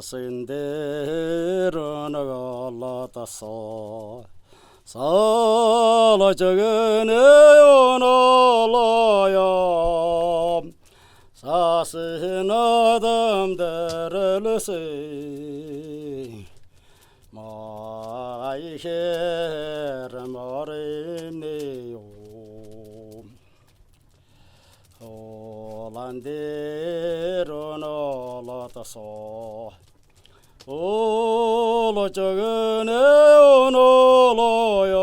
사신대로 나갈라다서 살아적은 에어나라야 사신 아담들을 세 마이헤르 마르네요 홀란데로 나라다서 올라적은 에어나라야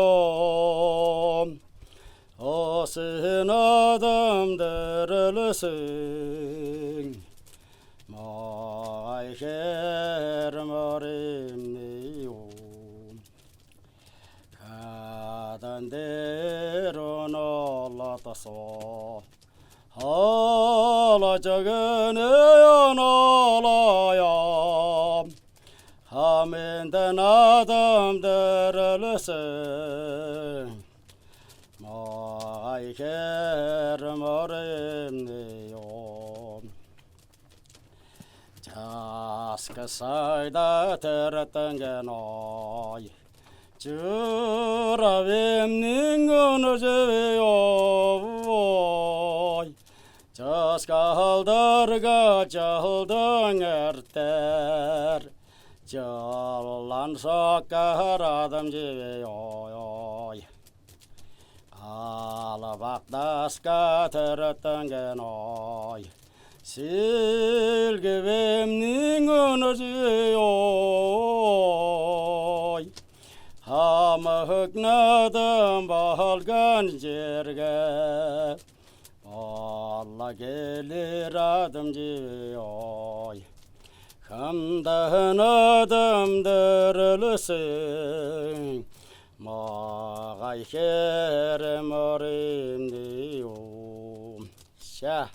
어신 아담들을 생 마이헤르 마르네요 가던 대로 날라다서 올라적은 에어나라야 하면된 아담들을 생 마이헤르 마르네요 자스가 살다 들었던 게 너희 주라뱀는 건을 제외요 자스가 할다르가 잘등을 잘난 sakaradım ceveyo alabakdaska tertengenoy silgevemning onojeyo hamıknadım balgan jerge Allah gelir adım ceveyo Hamdan adamdır sen Mağay kerem arim diyorum Şah